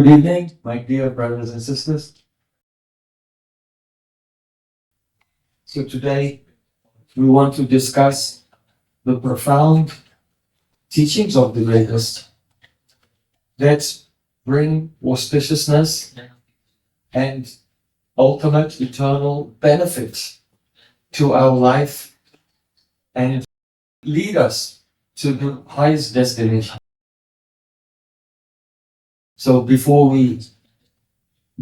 Good evening, my dear brothers and sisters. So today we want to discuss the profound teachings of the Vedas that bring auspiciousness and ultimate eternal benefits to our life and lead us to the highest destination. So before we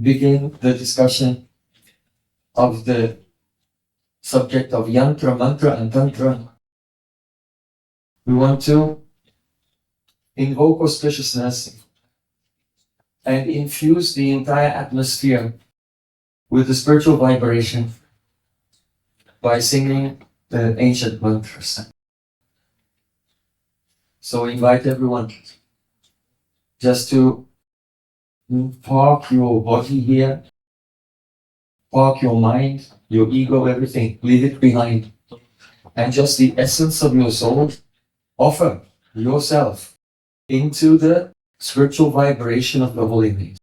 begin the discussion of the subject of Yantra, Mantra and Tantra, we want to invoke auspiciousness and infuse the entire atmosphere with the spiritual vibration by singing the ancient mantras. So invite everyone just to park your body here, park your mind, your ego, everything, leave it behind. And just the essence of your soul, offer yourself into the spiritual vibration of the holy names.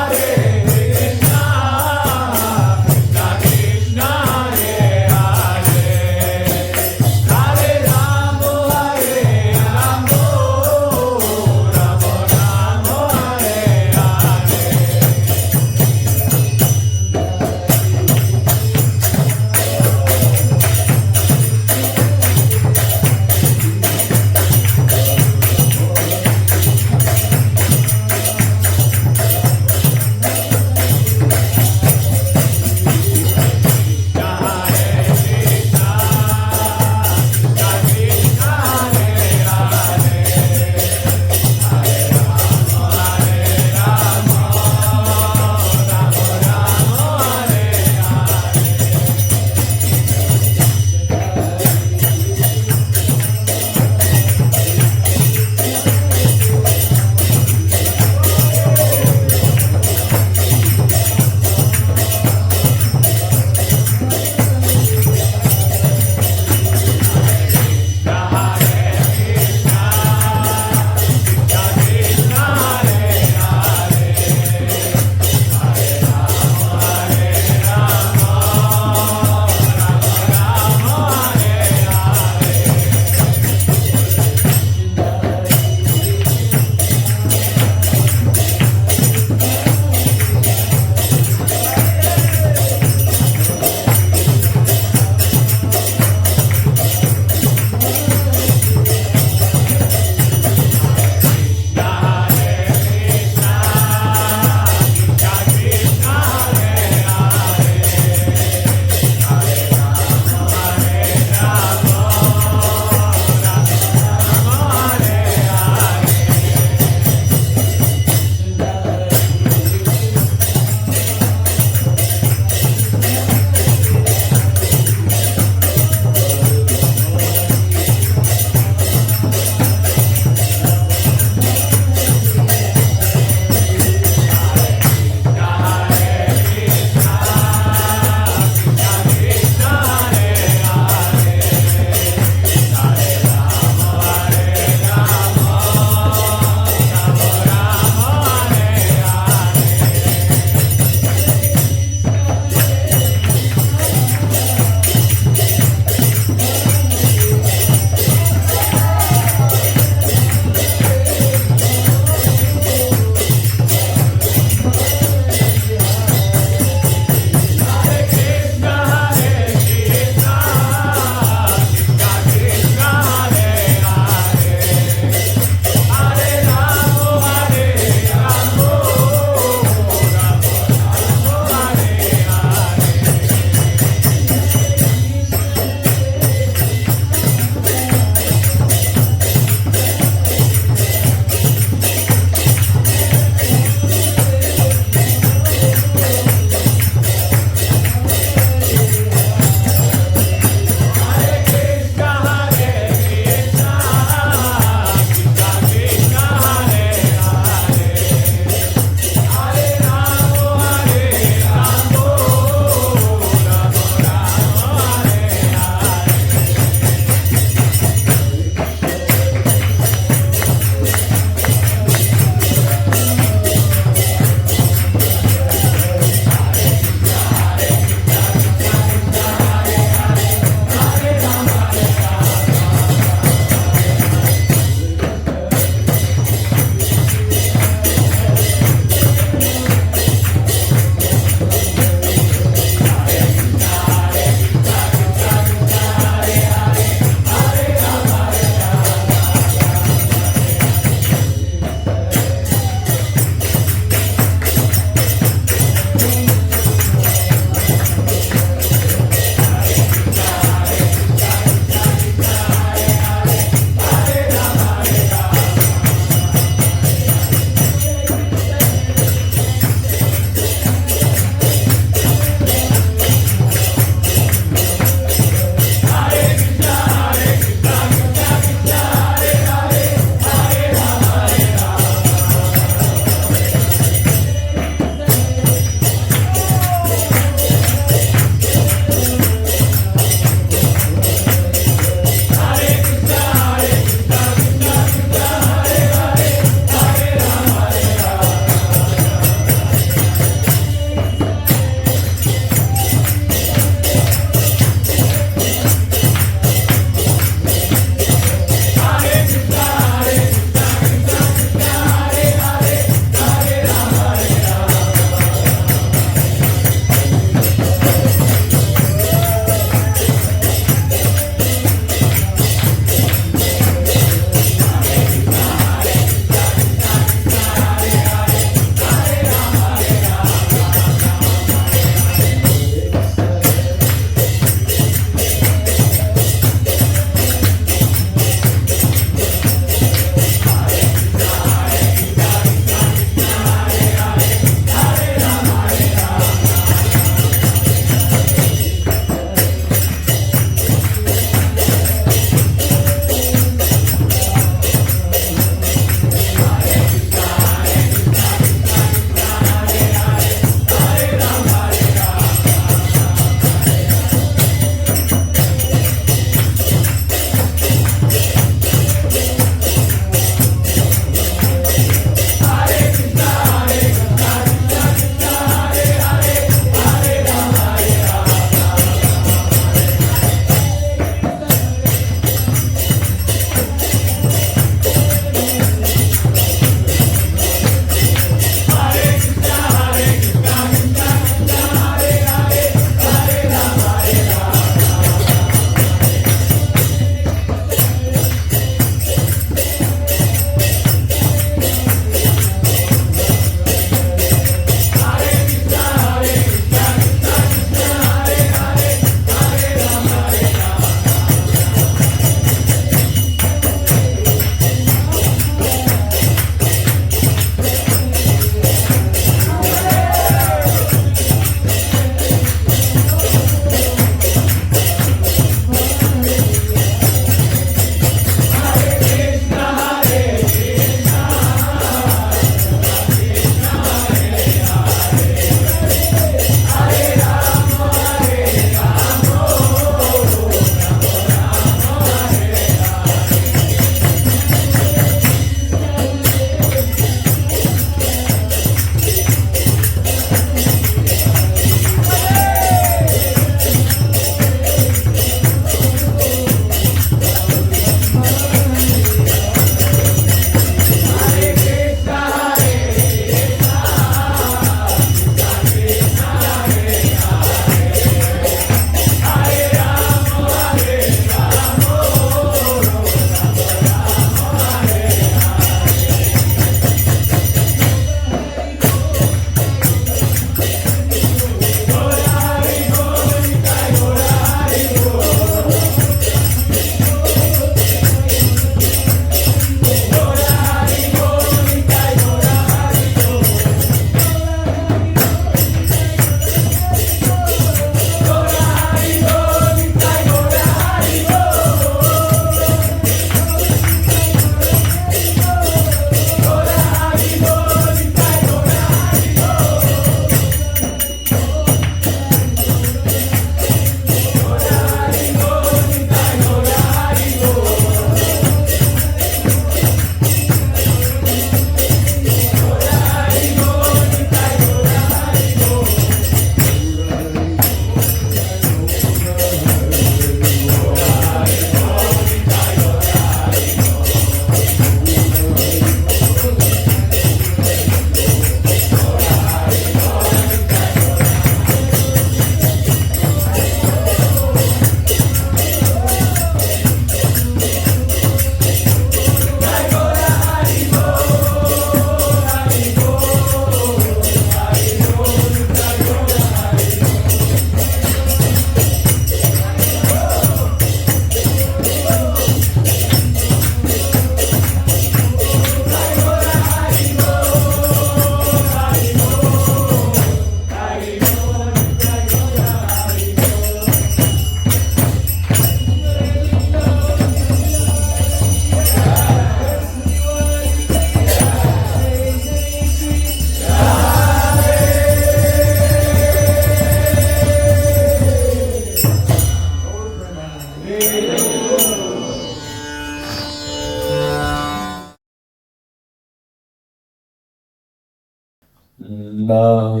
Nama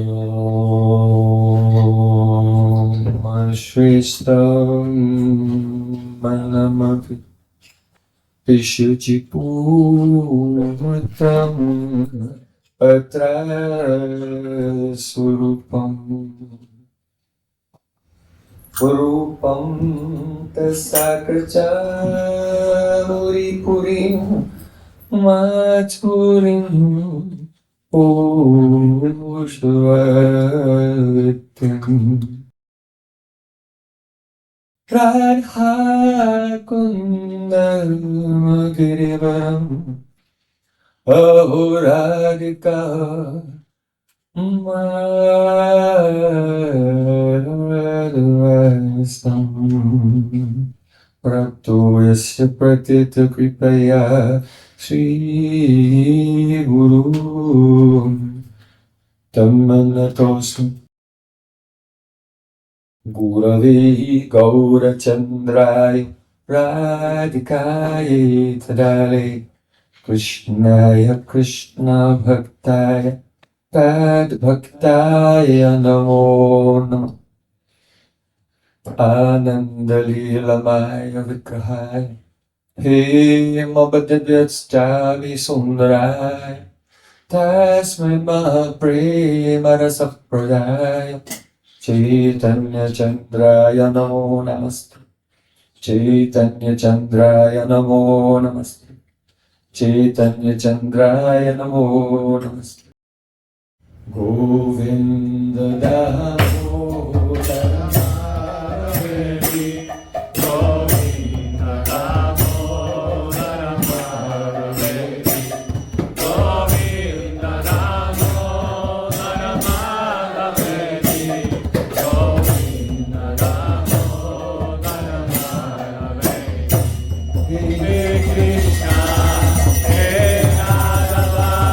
Shristam Manamapi Pishuchipurtam Atra Surupam Rupam Tasakacha Muripurim Machurim Pushvatim Radha Kundam Girivaram Ahoradika Madhvastam Prapto Yasya Pratita Kripaya Sri Guru Tammanatosam Gurave Gaurachandrai Radhikaye Tadale Krishnaya Krishna Bhaktaya Pad Bhaktaya Namo Namo Anandalilamaya Vikrahaya He Mabadavyatstavi Sundaraya Tasmai Mahapremarasa Pradaya Chaitanya Chandraya Namo Namaste Chaitanya Chandraya Namo Namaste Chaitanya Chandraya Namo Namaste Govinda Damodara Hari Govinda Damodara Hari Govinda Damodara Hari Govinda Damodara Hari Hare Krishna Hare Radha Hare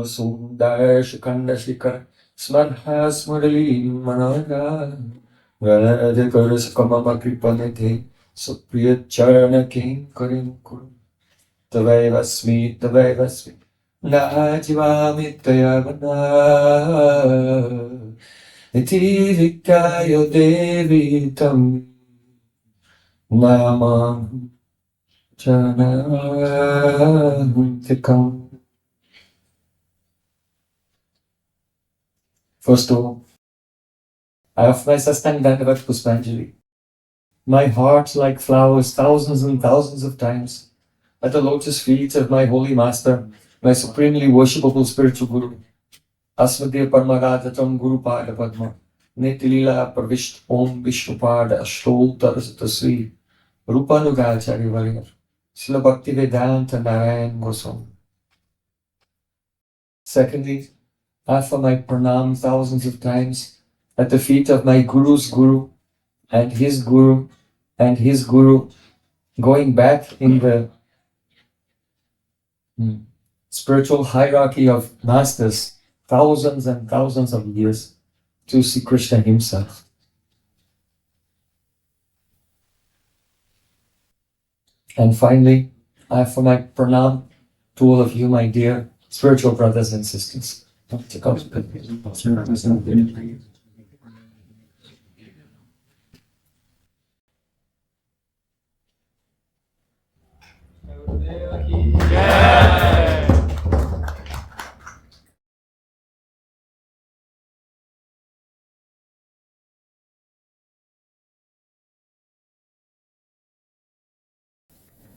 Sundar Shikanda Shikar Smarha Smurali Managa Radhikar Sakamama Kripanete Supriya Charana King Karim Kuru Tavaivasmi Najivami Tayavana Iti Vikayo Devi Tam Namam Janantikam. First of all, I offer my Sastang Dandavat Puspanjali. My heart like flowers thousands and thousands of times at the lotus feet of my holy master, my supremely worshipable spiritual guru. Asmadya Parmaradatam Guru Pada Padma. Nitilila Pravisht Om Vishnupada Ashtol Tarastasri Rupanugacharya Varya. Srila Bhaktivedanta Narayan Goswami. Secondly, I offer my pranam thousands of times at the feet of my Guru's Guru and his Guru and his Guru, going back in the spiritual hierarchy of masters thousands and thousands of years to Sri Krishna himself. And finally, I offer my pranam to all of you, my dear spiritual brothers and sisters.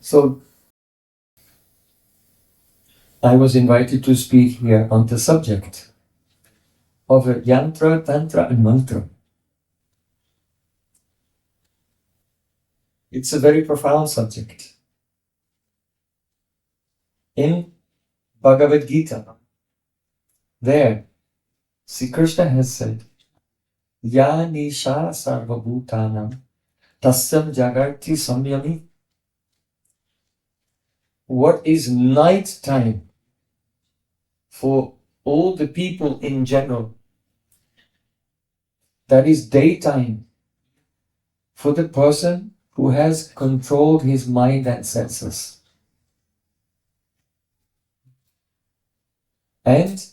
So, I was invited to speak here on the subject of Yantra, Tantra and Mantra. It's a very profound subject. In Bhagavad Gita, there, Sri Krishna has said, Ya Nisha Sarvabhutanam Tasyam Jagarti Samyami. What is night time for all the people in general? That is daytime for the person who has controlled his mind and senses. And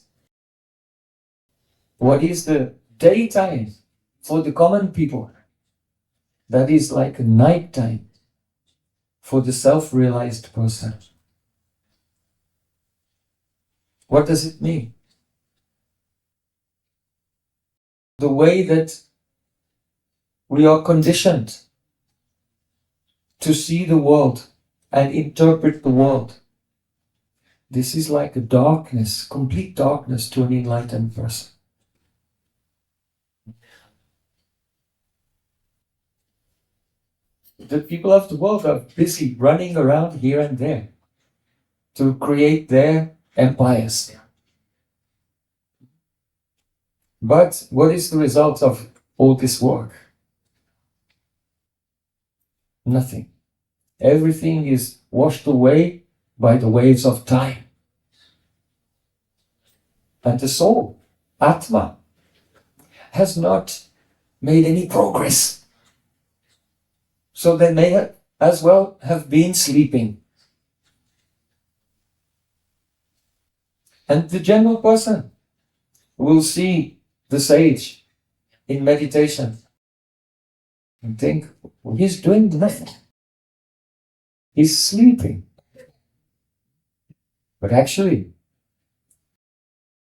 what is the daytime for the common people? That is like a nighttime for the self-realized person. What does it mean? The way that we are conditioned to see the world and interpret the world. This is like a darkness, complete darkness to an enlightened person. The people of the world are busy running around here and there to create their empires. But what is the result of all this work? Nothing. Everything is washed away by the waves of time. And the soul, Atma, has not made any progress. So they may as well have been sleeping. And the general person will see the sage in meditation and think, well, he's doing nothing. He's sleeping. But actually,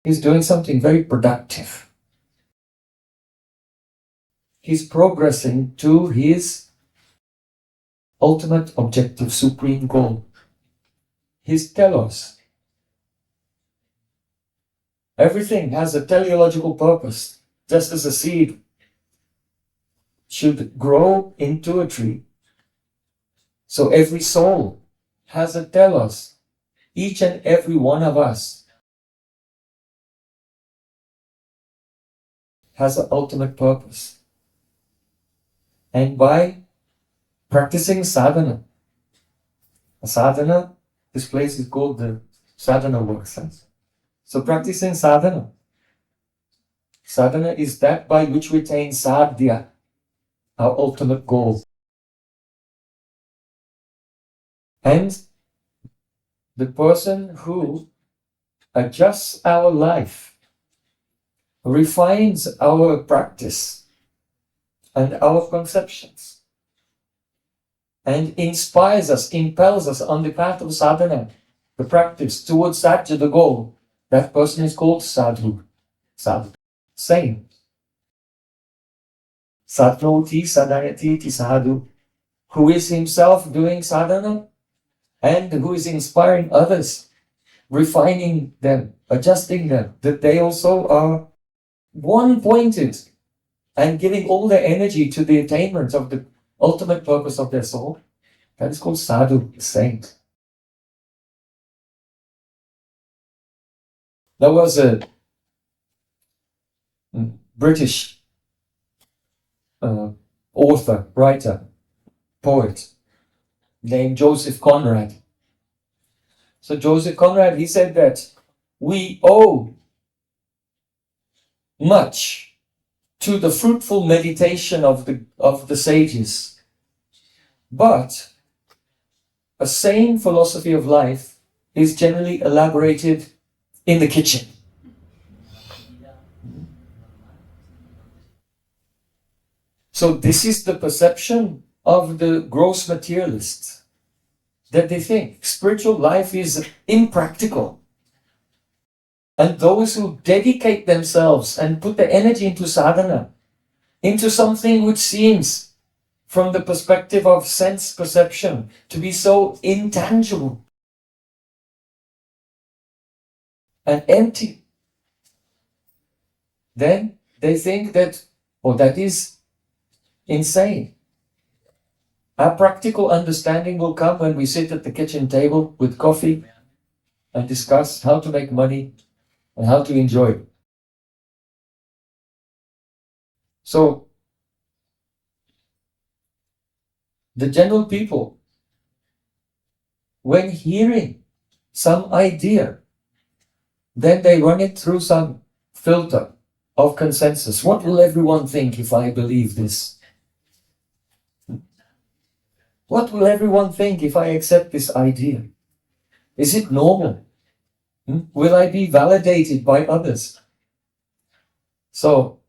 he's doing something very productive. He's progressing to his ultimate objective, supreme goal. His telos. Everything has a teleological purpose, just as a seed should grow into a tree. So every soul has a telos. Each and every one of us has an ultimate purpose. And by practicing sadhana, this place is called the sadhana workspace. So practicing sadhana is that by which we attain sadhya, our ultimate goal. And the person who adjusts our life, refines our practice and our conceptions, and inspires us, impels us on the path of sadhana, the practice towards sadhya, the goal, that person is called sadhu. Sadhu. Same. Sadhnoti sadhanati ti sadhu, who is himself doing sadhana and who is inspiring others, refining them, adjusting them, that they also are one-pointed and giving all their energy to the attainment of the ultimate purpose of their soul. That is called sadhu, the saint. There was a British author, writer, poet named Joseph Conrad. So Joseph Conrad, he said that we owe much to the fruitful meditation of the sages, but a sane philosophy of life is generally elaborated in the kitchen. So this is the perception of the gross materialists, that they think spiritual life is impractical. And those who dedicate themselves and put their energy into sadhana, into something which seems, from the perspective of sense perception, to be so intangible and empty, then they think that, oh, that is insane. Our practical understanding will come when we sit at the kitchen table with coffee and discuss how to make money and how to enjoy it. So, the general people, when hearing some idea, then they run it through some filter of consensus. What will everyone think if I believe this? What will everyone think if I accept this idea? Is it normal? Will I be validated by others? So,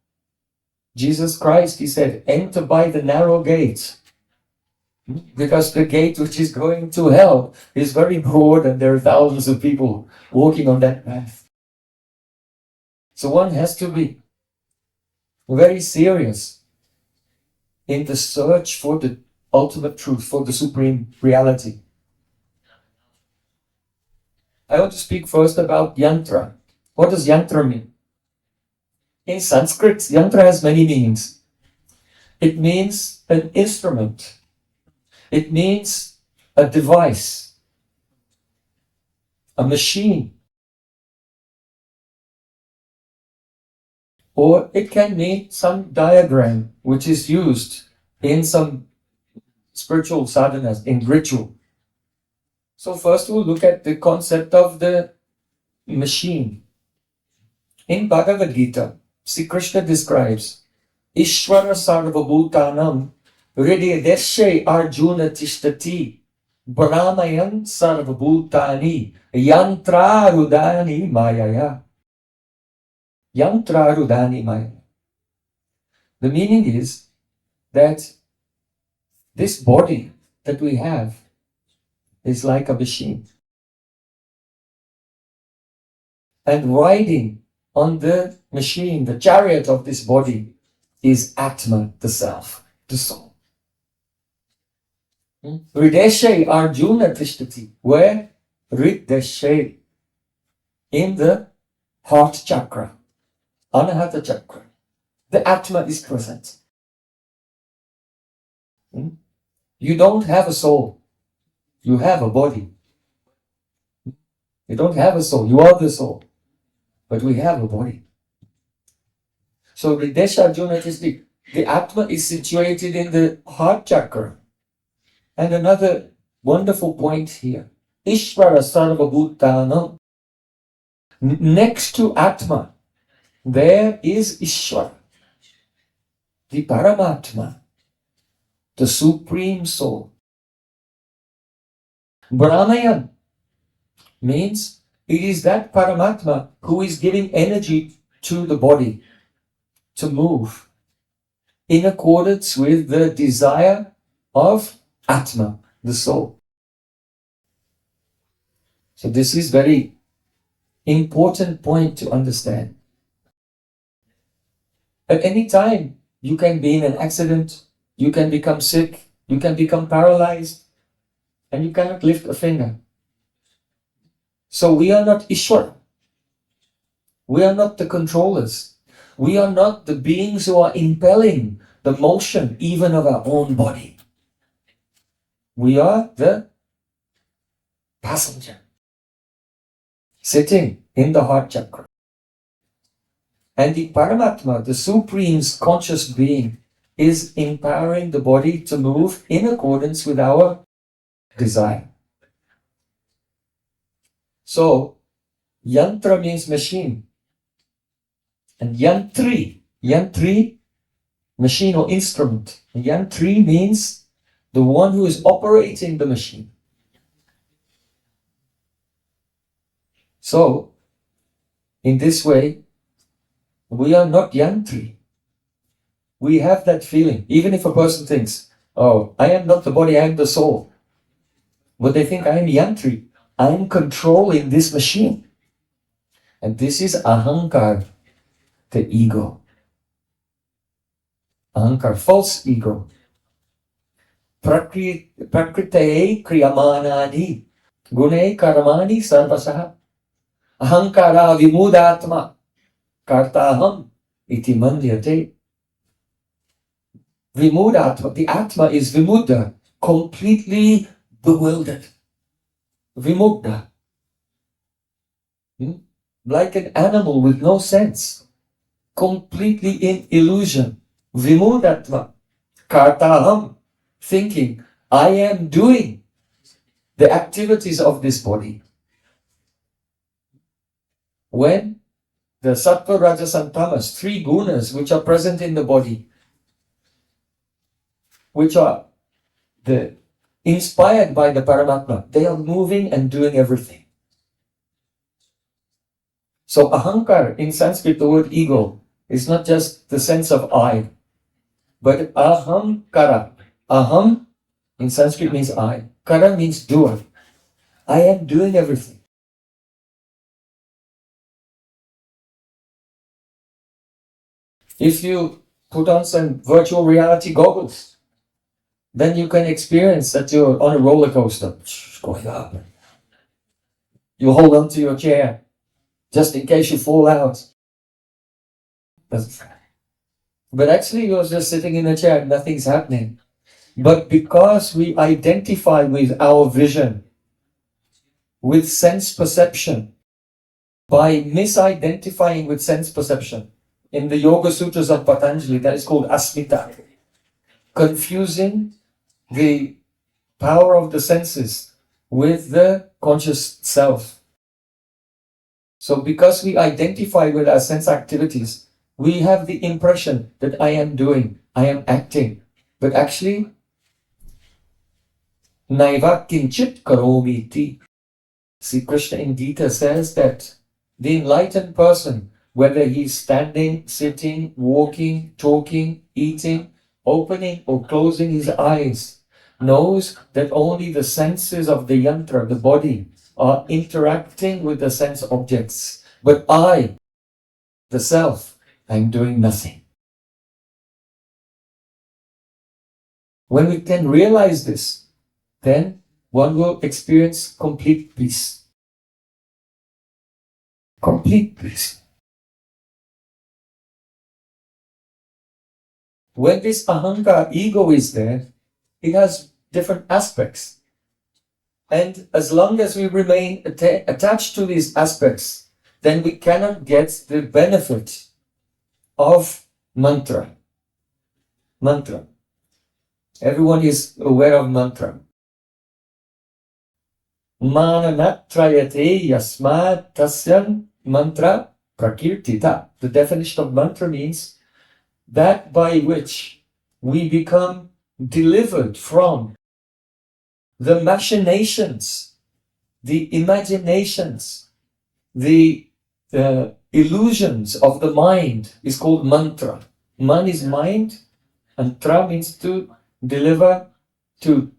Jesus Christ, he said, enter by the narrow gate. Because the gate which is going to hell is very broad and there are thousands of people walking on that path. So one has to be very serious in the search for the ultimate truth, for the supreme reality. I want to speak first about Yantra. What does Yantra mean? In Sanskrit, Yantra has many meanings. It means an instrument. It means a device, a machine. Or it can mean some diagram which is used in some spiritual sadhanas, in ritual. So first we'll look at the concept of the machine. In Bhagavad Gita, Sri Krishna describes Ishvara sarvabhutanam hridayadeshe arjuna tishtati brahmayan sarvabhutani yantrarudani mayaya. Yantrarudani mayaya. The meaning is that this body that we have is like a machine. And riding on the machine, the chariot of this body, is Atma, the self, the soul. Hrideshe Arjuna Tishtati. Where? Hrideshe. In the heart chakra, Anahata chakra. The Atma is present. You don't have a soul. You have a body. You don't have a soul. You are the soul. But we have a body. So Hridesha Arjuna is the Atma is situated in the heart chakra. And another wonderful point here. Ishvara Sarvabhutanam. Next to Atma, there is Ishvara, the Paramatma, the Supreme Soul. Brahman means it is that Paramatma who is giving energy to the body to move in accordance with the desire of Atma, the soul. So this is very important point to understand. At any time, you can be in an accident, you can become sick, you can become paralyzed, and you cannot lift a finger. So we are not Ishwar. We are not the controllers. We are not the beings who are impelling the motion even of our own body. We are the passenger sitting in the heart chakra. And the Paramatma, the Supreme conscious being, is empowering the body to move in accordance with our desire. So, Yantra means machine. And Yantri, machine or instrument. And Yantri means the one who is operating the machine. So, in this way, we are not Yantri. We have that feeling. Even if a person thinks, oh, I am not the body, I am the soul. But they think I am Yantri. I am controlling this machine. And this is Ahankar, the ego. Ahankar, false ego. Prakritaye kriyamanani gune karmani sarvasaha ahankara vimudatma kartaham iti mandyate. Vimudatma, the Atma is vimudda, completely bewildered. Vimugda. Like an animal with no sense. Completely in illusion. Vimudatma. Kartaham. Thinking, I am doing the activities of this body. When the sattva, rajas and tamas, three gunas which are present in the body, which are inspired by the Paramatma. They are moving and doing everything. So ahankar, in Sanskrit, the word ego, is not just the sense of I, but ahamkara. Aham in Sanskrit means I. Kara means doer. I am doing everything. If you put on some virtual reality goggles, then you can experience that you're on a roller coaster. Going up. You hold on to your chair just in case you fall out. But actually you're just sitting in a chair, nothing's happening. But because we identify with our vision, with sense perception, by misidentifying with sense perception, in the Yoga Sutras of Patanjali, that is called asmita, confusing the power of the senses with the conscious self. So because we identify with our sense activities, we have the impression that I am doing, I am acting. But actually, naiva kinchit karomi ti. See, Krishna in Gita says that the enlightened person, whether he's standing, sitting, walking, talking, eating, opening or closing his eyes, knows that only the senses of the yantra, the body, are interacting with the sense objects. But I, the self, I'm doing nothing. When we can realize this, then one will experience complete peace. Complete peace. When this ahankar, ego, is there, it has different aspects. And as long as we remain attached to these aspects, then we cannot get the benefit of mantra. Mantra. Everyone is aware of mantra. Mananatrayate yasmat tasyan mantra prakirtita. The definition of mantra means that by which we become delivered from the machinations, the imaginations, the illusions of the mind is called mantra. Man is mind, and tra means to deliver, to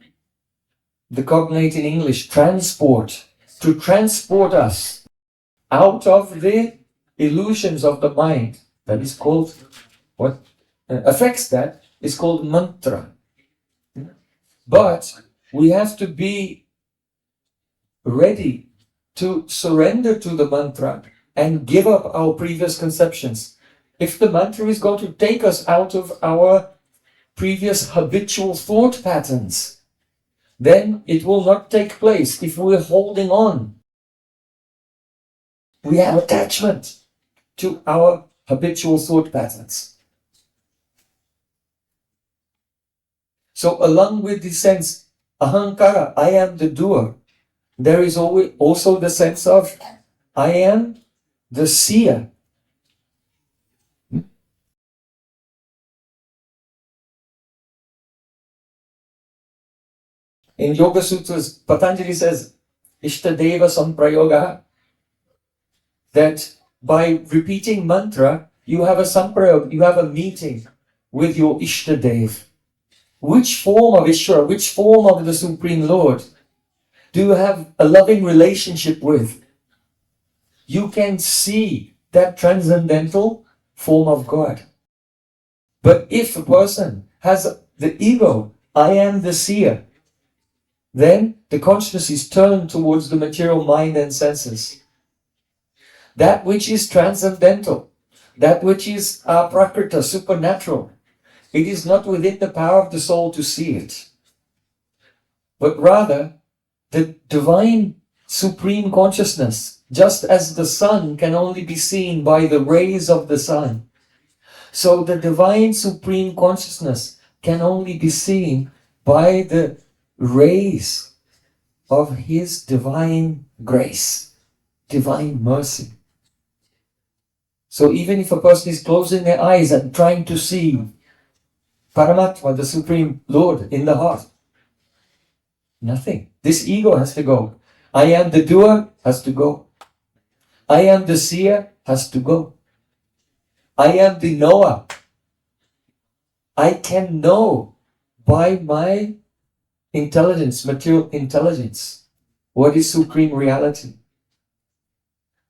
the cognate in English, transport, to transport us out of the illusions of the mind. That is called, what affects that is called mantra. But we have to be ready to surrender to the mantra and give up our previous conceptions. If the mantra is going to take us out of our previous habitual thought patterns, then it will not take place if we're holding on. We have attachment to our habitual thought patterns. So along with the sense, ahankara, I am the doer, there is always also the sense of, I am the seer. In Yoga Sutras, Patanjali says, Ishtadeva samprayoga, that by repeating mantra, you have a samprayoga, you have a meeting with your Ishtadev. Which form of Ishvara, which form of the Supreme Lord do you have a loving relationship with? You can see that transcendental form of God. But if a person has the ego, I am the seer, then the consciousness is turned towards the material mind and senses. That which is transcendental, that which is prakrita, supernatural, it is not within the power of the soul to see it. But rather, the divine supreme consciousness, just as the sun can only be seen by the rays of the sun, so the divine supreme consciousness can only be seen by the rays of His divine grace, divine mercy. So even if a person is closing their eyes and trying to see Paramatma, the Supreme Lord, in the heart, nothing. This ego has to go. I am the doer has to go. I am the seer has to go. I am the knower. I can know by my intelligence, material intelligence, what is supreme reality.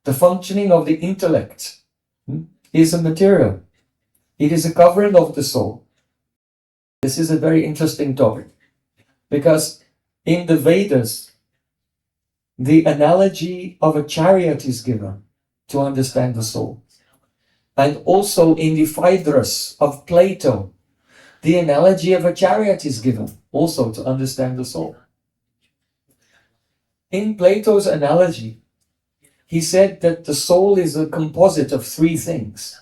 The functioning of the intellect is a material. It is a covering of the soul. This is a very interesting topic because in the Vedas, the analogy of a chariot is given to understand the soul. And also in the Phaedrus of Plato, the analogy of a chariot is given also to understand the soul. In Plato's analogy, he said that the soul is a composite of three things.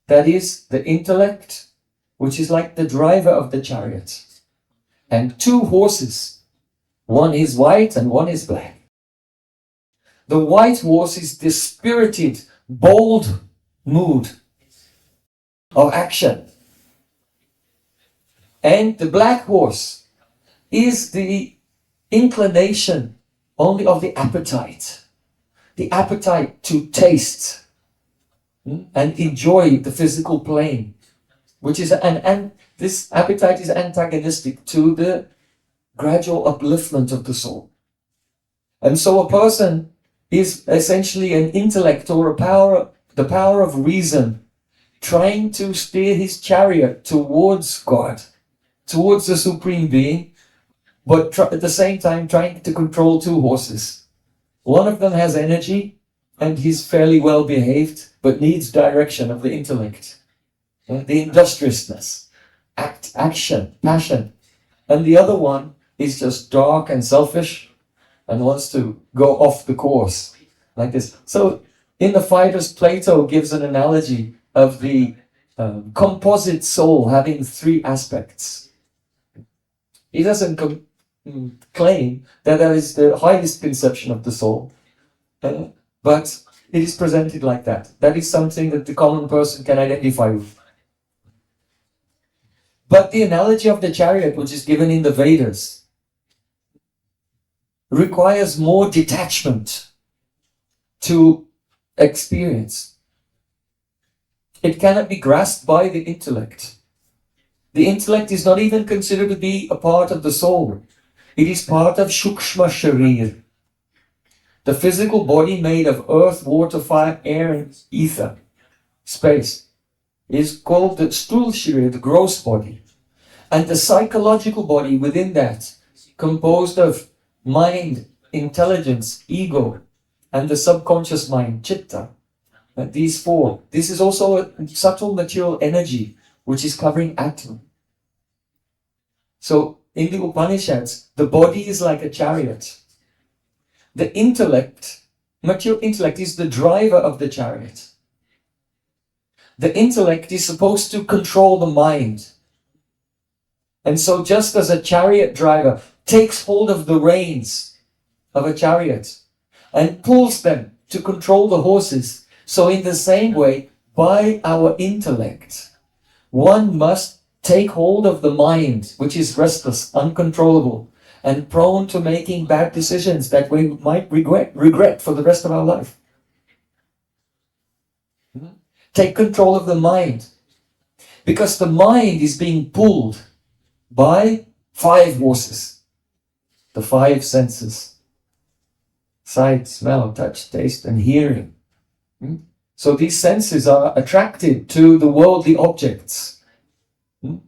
That is the intellect, which is like the driver of the chariot, and two horses. One is white and one is black. The white horse is the spirited, bold mood of action. And the black horse is the inclination only of the appetite to taste and enjoy the physical plane, which is and this appetite is antagonistic to the gradual upliftment of the soul. And so a person is essentially an intellect or the power of reason, trying to steer his chariot towards God, towards the Supreme Being, but at the same time trying to control two horses. One of them has energy and he's fairly well behaved, but needs direction of the intellect, the industriousness, action, passion. And the other one is just dark and selfish and wants to go off the course like this. So in the Phaedrus, Plato gives an analogy of the composite soul having three aspects. He doesn't claim that is the highest conception of the soul, but it is presented like that. That is something that the common person can identify with. But the analogy of the chariot, which is given in the Vedas, requires more detachment to experience. It cannot be grasped by the intellect. The intellect is not even considered to be a part of the soul. It is part of Shukshma Sharir, the physical body made of earth, water, fire, air, and ether, space. It is called the Sthul Sharir, the gross body. And the psychological body within that, composed of mind, intelligence, ego, and the subconscious mind, chitta. These four. This is also a subtle material energy which is covering atom. So in the Upanishads, the body is like a chariot. The intellect, material intellect, is the driver of the chariot. The intellect is supposed to control the mind. And so just as a chariot driver takes hold of the reins of a chariot and pulls them to control the horses, so in the same way, by our intellect, one must take hold of the mind, which is restless, uncontrollable, and prone to making bad decisions that we might regret for the rest of our life. Take control of the mind, because the mind is being pulled by 5 horses, the 5 senses: sight, smell, touch, taste, and hearing. So these senses are attracted to the worldly objects,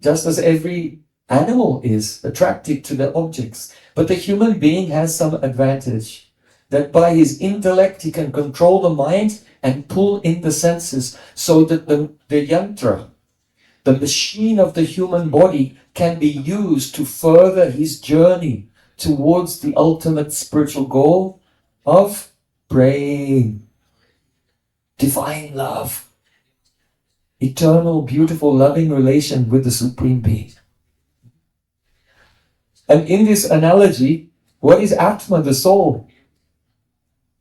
just as every animal is attracted to the objects. But the human being has some advantage, that by his intellect he can control the mind and pull in the senses, so that the yantra, the machine of the human body, can be used to further his journey towards the ultimate spiritual goal of Prem, divine love, eternal, beautiful, loving relation with the Supreme Being. And in this analogy, what is Atma, the soul?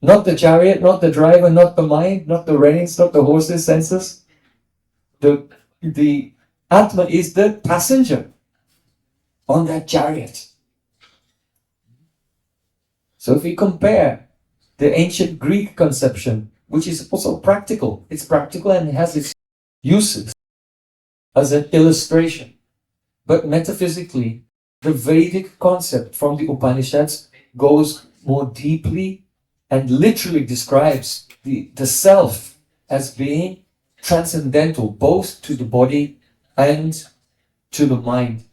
Not the chariot, not the driver, not the mind, not the reins, not the horses' senses. The Atma is the passenger on that chariot. So if we compare the ancient Greek conception, which is also practical, it's practical and it has its uses as an illustration. But metaphysically, the Vedic concept from the Upanishads goes more deeply and literally describes the self as being transcendental, both to the body and to the mind.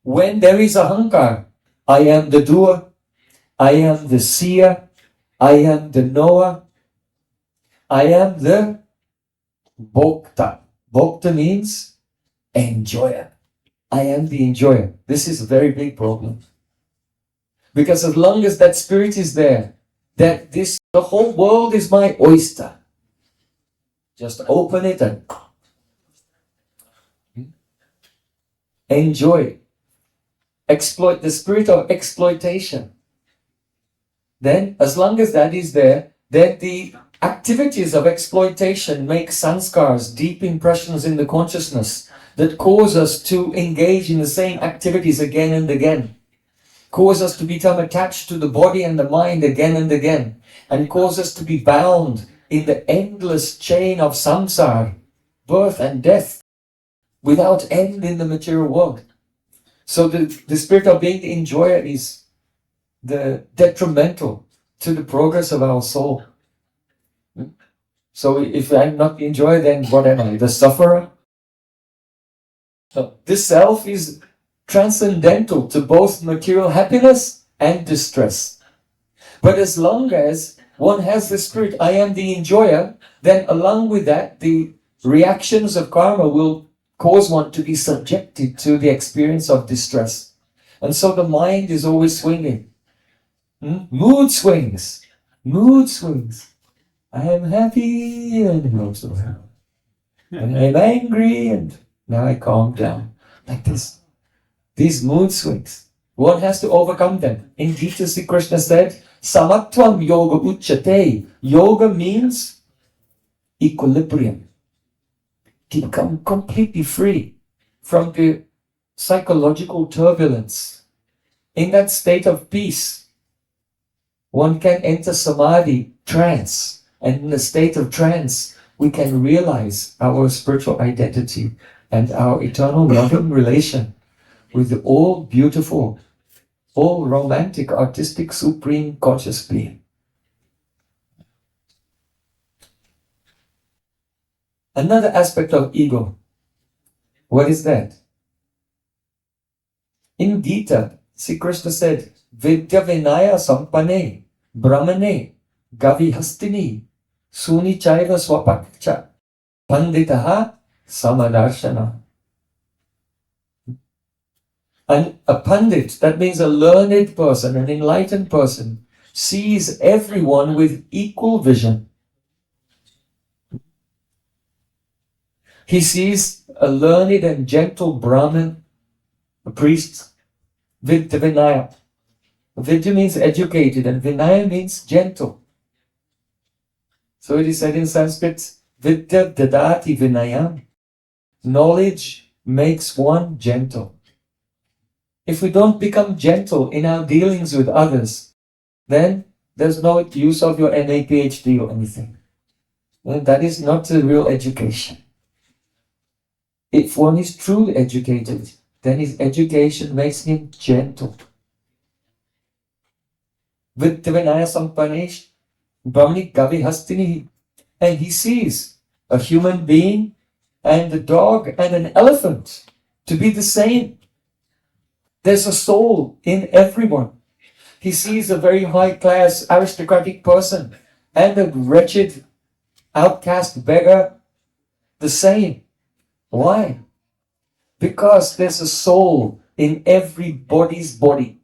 When there is ahankar, I am the doer, I am the seer, I am the knower, I am the bhokta. Bhokta means enjoyer. I am the enjoyer. This is a very big problem. Because as long as that spirit is there, that the whole world is my oyster. Just open it and enjoy. Exploit the spirit of exploitation. Then, as long as that is there, then the activities of exploitation make sanskars, deep impressions in the consciousness that cause us to engage in the same activities again and again, cause us to become attached to the body and the mind again and again, and cause us to be bound in the endless chain of samsara, birth and death, without end in the material world. So the spirit of being the enjoyer is the detrimental to the progress of our soul. So if I'm not the enjoyer, then what am I? The sufferer? So this self is transcendental to both material happiness and distress. But as long as one has the spirit, I am the enjoyer, then along with that, the reactions of karma will cause one to be subjected to the experience of distress. And so the mind is always swinging. Mood swings. Mood swings. I am happy and I'm also happy. And I'm angry and now I calm down. Like this. These mood swings. One has to overcome them. In Gita, Sri Krishna said, Samatvam yoga uchate. Yoga means equilibrium. To become completely free from the psychological turbulence. In that state of peace, one can enter samadhi, trance, and in a state of trance, we can realize our spiritual identity and our eternal loving relation with the all-beautiful, all-romantic, artistic, supreme conscious being. Another aspect of ego. What is that? In Gita, Sri Krishna said, Vidya Vinaya Sampane, Brahmane, Gavi Hastini, Suni Chaiva Swapakcha, Panditaha Samadarshana. And a pandit, that means a learned person, an enlightened person, sees everyone with equal vision. He sees a learned and gentle Brahmin, a priest, Vidya Vinaya. Vidya means educated and Vinaya means gentle. So it is said in Sanskrit, Vidya dadati Vinayam. Knowledge makes one gentle. If we don't become gentle in our dealings with others, then there's no use of your MA, PhD or anything. Well, that is not a real education. If one is truly educated, then his education makes him gentle. Vidya Vinaya Sampanesh, Brahmani Gavi Hastini, and he sees a human being and a dog and an elephant to be the same. There's a soul in everyone. He sees a very high-class aristocratic person and a wretched outcast beggar the same. Why? Because there's a soul in everybody's body.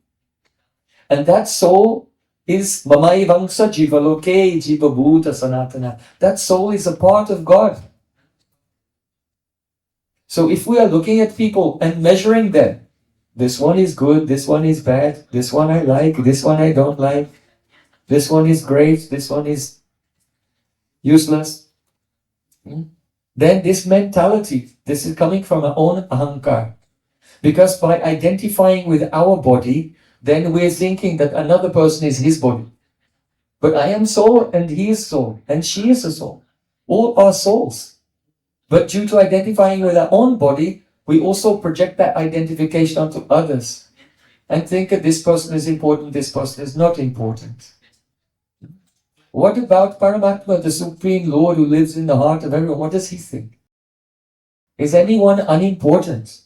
And that soul is Mamai Vamsa Jiva Loke Jiva Bhuta Sanatana. That soul is a part of God. So if we are looking at people and measuring them, this one is good, this one is bad, this one I like, this one I don't like, This one is great, this one is useless. Then this mentality, this is coming from our own ahankar. Because by identifying with our body, then we're thinking that another person is his body. But I am soul and he is soul and she is a soul. All are souls. But due to identifying with our own body, we also project that identification onto others and think that this person is important, this person is not important. What about Paramatma, the Supreme Lord who lives in the heart of everyone? What does he think? Is anyone unimportant?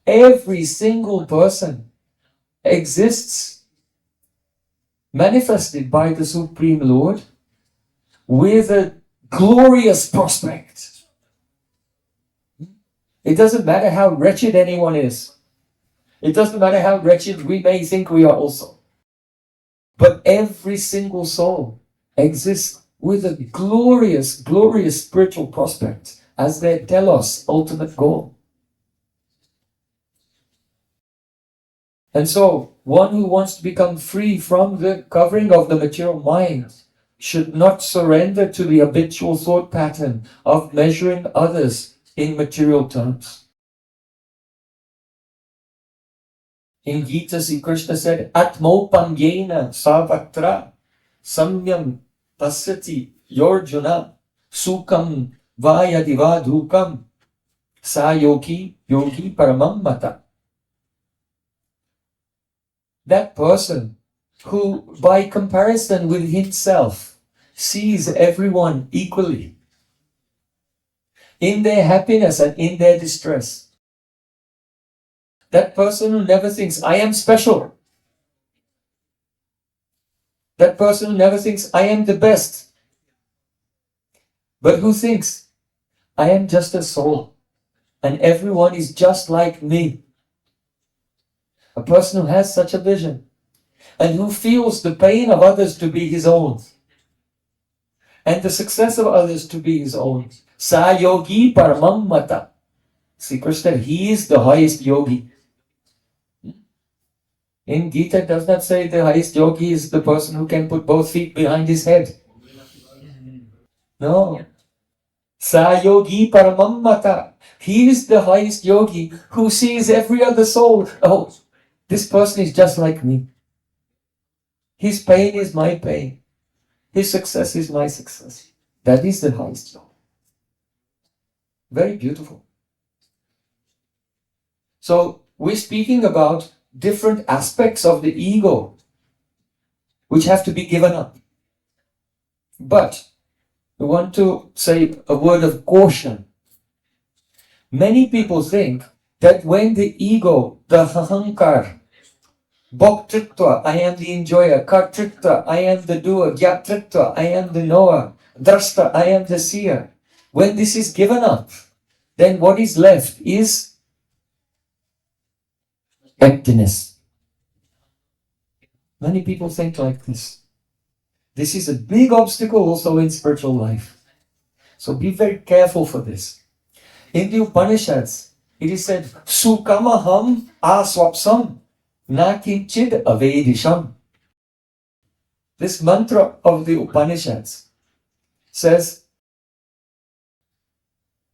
Every single person exists manifested by the Supreme Lord with a glorious prospect. It doesn't matter how wretched anyone is. It doesn't matter how wretched we may think we are also. But every single soul exists with a glorious, glorious spiritual prospect as their telos, ultimate goal. And so, one who wants to become free from the covering of the material mind should not surrender to the habitual thought pattern of measuring others in material terms. In Gita, Sri Krishna said, Atmopanyena savatra samyam pasyati yorjuna sukam vayadiva dhukam sa yogi paramam mata. That person who, by comparison with himself, sees everyone equally in their happiness and in their distress. That person who never thinks, I am special. That person who never thinks, I am the best. But who thinks, I am just a soul and everyone is just like me. A person who has such a vision and who feels the pain of others to be his own and the success of others to be his own. Sa yogi paramam mata. See, Krishna, he is the highest yogi. In Gita, it does not say the highest yogi is the person who can put both feet behind his head. No. Sa yogi paramam mata. He is the highest yogi who sees every other soul. Oh, this person is just like me. His pain is my pain. His success is my success. That is the highest yogi. Very beautiful. So, we're speaking about different aspects of the ego which have to be given up. But we want to say a word of caution. Many people think that when the ego, the ahankar, bhoktrittva, I am the enjoyer, kartrittva, I am the doer, gyattrittva, I am the knower, drashta, I am the seer, when this is given up, then what is left is emptiness. Many people think like this. This is a big obstacle also in spiritual life. So be very careful for this. In the Upanishads, it is said, Sukamaham aswapsam na kinchid avedisham. This mantra of the Upanishads says,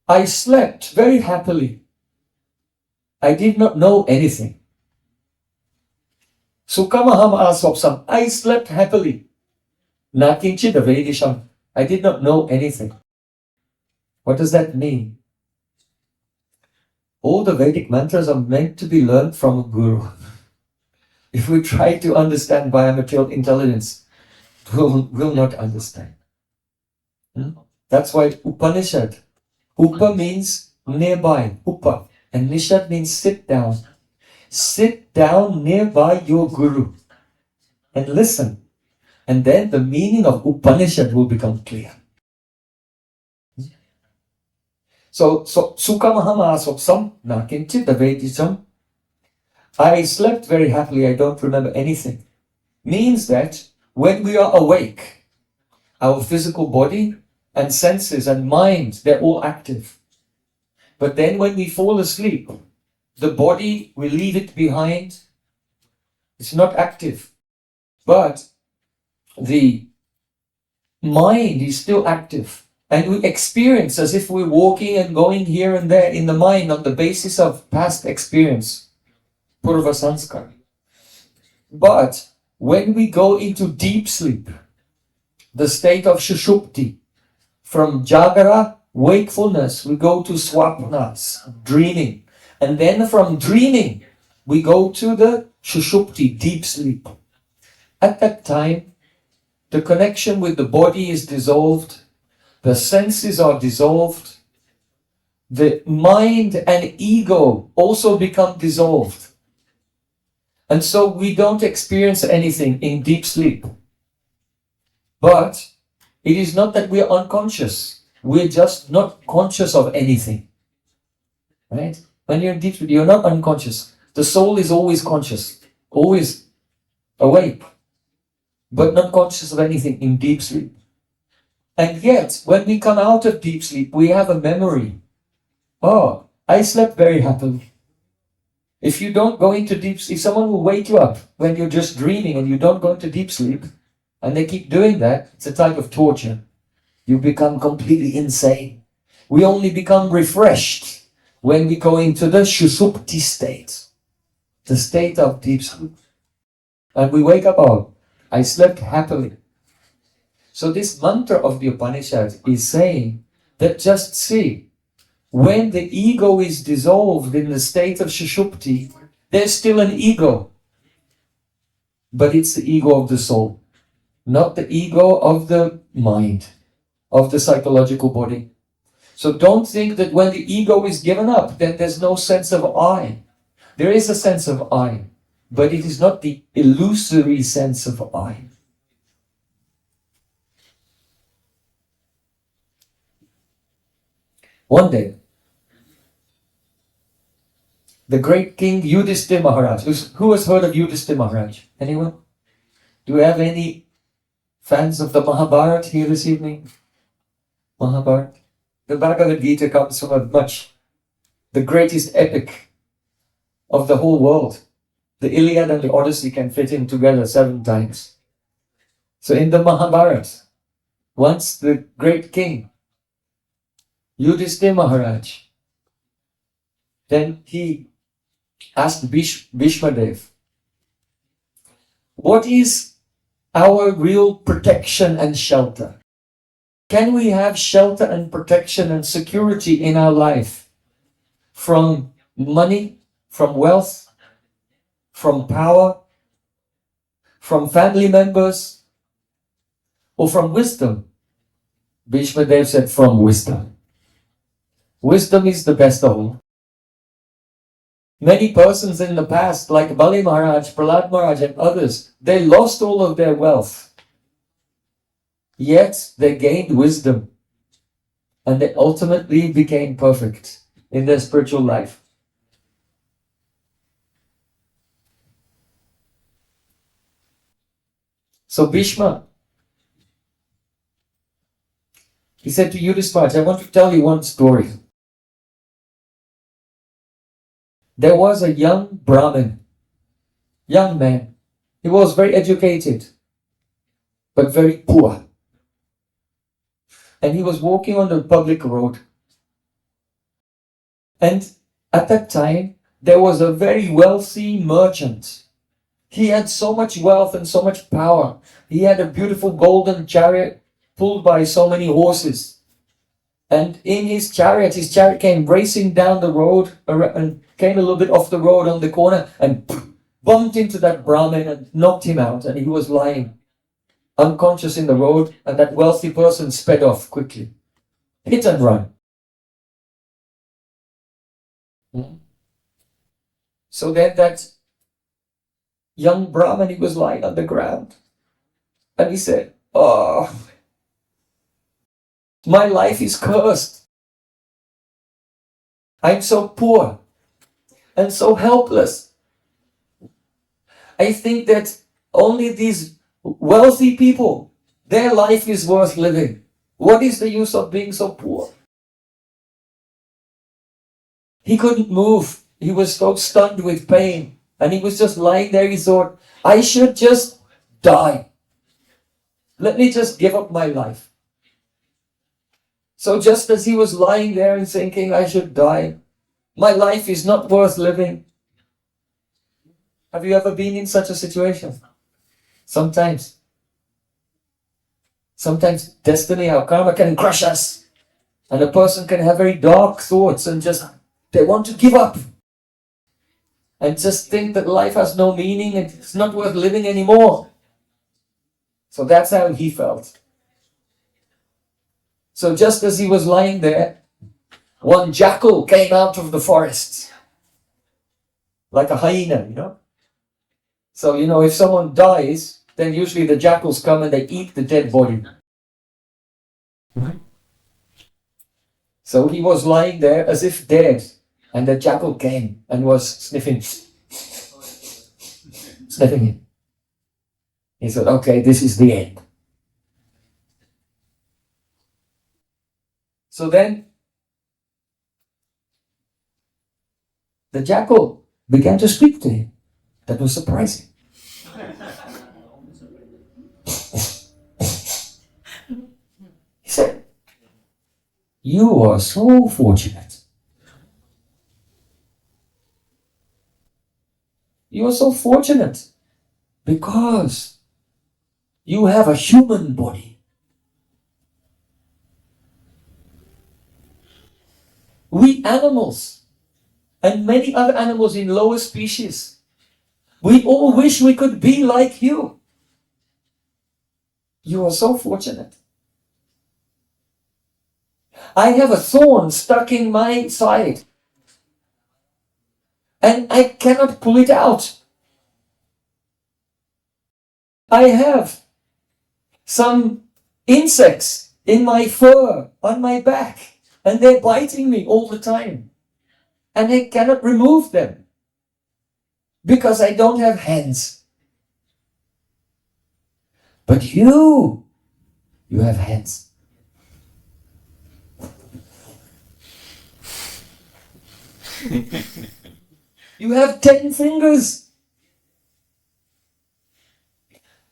I slept very happily. I did not know anything. Sukamaham aswapsam. I slept happily. Na kinchid avedisham. I did not know anything. What does that mean? All the Vedic mantras are meant to be learned from a guru. If we try to understand by our material intelligence, we'll not understand. That's why Upanishad. Upa means nearby. Upa. And Nishad means sit down. Sit down nearby your guru and listen. And then the meaning of Upanishad will become clear. So Sukamahama asopsam na kinchit avedisham. I slept very happily, I don't remember anything. Means that when we are awake, our physical body and senses and mind, they're all active. But then when we fall asleep, the body, we leave it behind. It's not active. But the mind is still active. And we experience as if we're walking and going here and there in the mind on the basis of past experience. Purva sanskar. But when we go into deep sleep, the state of shushupti, from jagara, wakefulness, we go to swapnas, dreaming. And then from dreaming, we go to the shushupti, deep sleep. At that time, the connection with the body is dissolved, the senses are dissolved, the mind and ego also become dissolved. And so we don't experience anything in deep sleep. But it is not that we are unconscious. We're just not conscious of anything. Right? When you're in deep sleep, you're not unconscious. The soul is always conscious, always awake, but not conscious of anything in deep sleep. And yet, when we come out of deep sleep, we have a memory. Oh, I slept very happily. If you don't go into deep sleep, someone will wake you up when you're just dreaming and you don't go into deep sleep, and they keep doing that, it's a type of torture. You become completely insane. We only become refreshed when we go into the shushupti state, the state of deep sleep. And we wake up, oh, I slept happily. So this mantra of the Upanishad is saying that just see, when the ego is dissolved in the state of shushupti, there's still an ego. But it's the ego of the soul, not the ego of the mind, of the psychological body. So don't think that when the ego is given up, then there's no sense of I. There is a sense of I, but it is not the illusory sense of I. One day, the great king Yudhishthira Maharaj. Who has heard of Yudhishthira Maharaj? Anyone? Do we have any fans of the Mahabharata here this evening? Mahabharata? The Bhagavad Gita comes from the greatest epic of the whole world. The Iliad and the Odyssey can fit in together 7 times. So in the Mahabharata, once the great king Yudhishthira Maharaj, then he asked Bhishma Dev, what is our real protection and shelter? Can we have shelter and protection and security in our life from money, from wealth, from power, from family members, or from wisdom? Bhishma Dev said, from wisdom. Wisdom is the best of all. Many persons in the past, like Bali Maharaj, Prahlad Maharaj and others, they lost all of their wealth. Yet they gained wisdom. And they ultimately became perfect in their spiritual life. So Bhishma, he said to Yudhishthira, I want to tell you one story. There was a young Brahmin, young man. He was very educated, but very poor. And he was walking on the public road. And at that time, there was a very wealthy merchant. He had so much wealth and so much power. He had a beautiful golden chariot pulled by so many horses. And in his chariot came racing down the road and came a little bit off the road on the corner and bumped into that Brahmin and knocked him out. And he was lying unconscious in the road, and that wealthy person sped off quickly. Hit and run. So then that young Brahmin, he was lying on the ground. And he said, oh, my life is cursed. I'm so poor and so helpless. I think that only these wealthy people, their life is worth living. What is the use of being so poor? He couldn't move. He was so stunned with pain And he was just lying there. He thought, I should just die. Let me just give up my life. So just as he was lying there and thinking, I should die, my life is not worth living. Have you ever been in such a situation? Sometimes destiny, our karma can crush us. And a person can have very dark thoughts and just, they want to give up. And just think that life has no meaning and it's not worth living anymore. So that's how he felt. So just as he was lying there, one jackal came out of the forest. Like a hyena, you know. So, you know, if someone dies, then usually the jackals come and they eat the dead body. So he was lying there as if dead. And the jackal came and was sniffing him. He said, okay, this is the end. So then, the jackal began to speak to him. That was surprising. He said, you are so fortunate. You are so fortunate because you have a human body. We animals and many other animals in lower species, we all wish we could be like you. You are so fortunate. I have a thorn stuck in my side and I cannot pull it out. I have some insects in my fur on my back and they're biting me all the time. And I cannot remove them because I don't have hands. But you have hands. You have 10 fingers.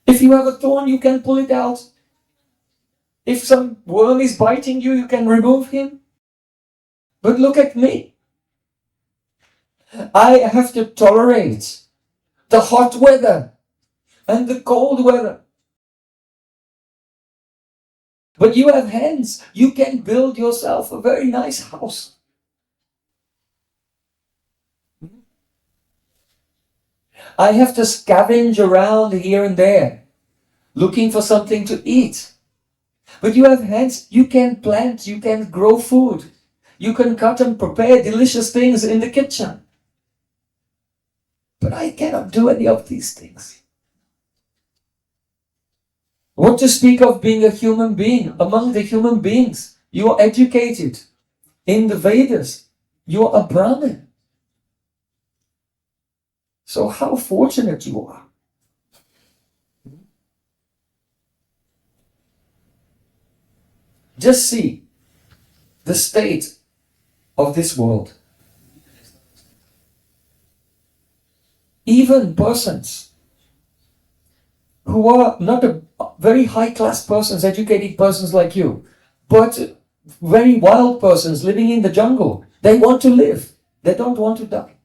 If you have a thorn, you can pull it out. If some worm is biting you, you can remove him. But look at me. I have to tolerate the hot weather and the cold weather. But you have hands. You can build yourself a very nice house. I have to scavenge around here and there, looking for something to eat. But you have hands. You can plant. You can grow food. You can cut and prepare delicious things in the kitchen. But I cannot do any of these things. What to speak of being a human being? Among the human beings, you are educated. In the Vedas, you are a Brahmin. So how fortunate you are. Just see the state of this world. Even persons who are not a very high-class persons, educated persons like you, but very wild persons living in the jungle, they want to live. They don't want to die.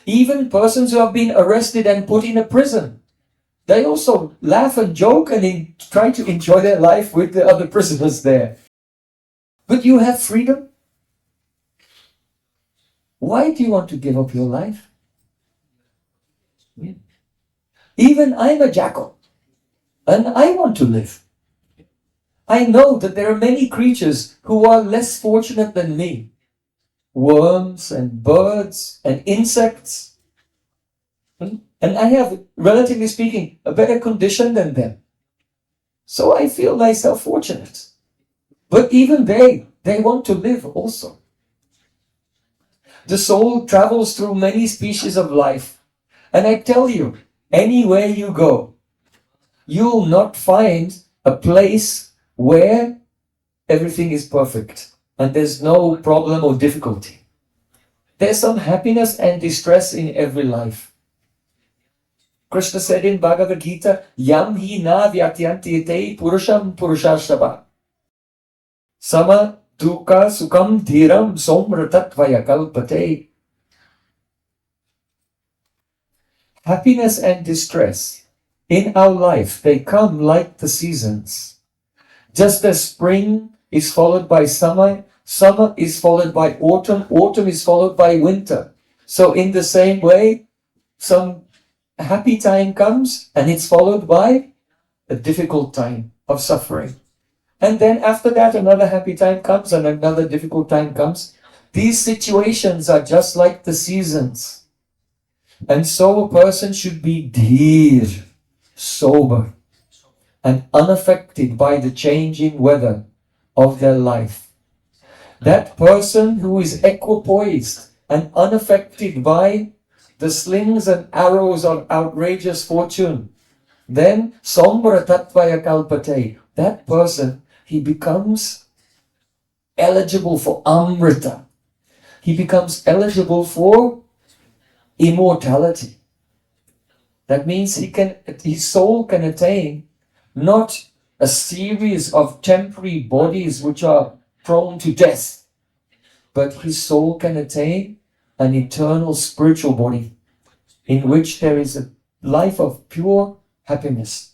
Even persons who have been arrested and put in a prison, they also laugh and joke and try to enjoy their life with the other prisoners there. But you have freedom. Why do you want to give up your life? Yeah. Even I'm a jackal and I want to live. I know that there are many creatures who are less fortunate than me. Worms and birds and insects. And I have, relatively speaking, a better condition than them. So I feel myself fortunate. But even they want to live also. The soul travels through many species of life. And I tell you, anywhere you go, you'll not find a place where everything is perfect and there's no problem or difficulty. There's some happiness and distress in every life. Krishna said in Bhagavad Gita, Yam hi na vyatyanti te purusham purushashtava. Sama dukkha sukham dhiram somratattvaya kalpate. Happiness and distress in our life, they come like the seasons. Just as spring is followed by summer, summer is followed by autumn, autumn is followed by winter. So in the same way, some happy time comes and it's followed by a difficult time of suffering. And then after that, another happy time comes and another difficult time comes. These situations are just like the seasons. And so a person should be dhir, sober, and unaffected by the changing weather of their life. That person who is equipoised and unaffected by the slings and arrows of outrageous fortune, then sombra tattvaya kalpate, that person, he becomes eligible for amrita. He becomes eligible for immortality. That means his soul can attain not a series of temporary bodies which are prone to death, but his soul can attain an eternal spiritual body in which there is a life of pure happiness,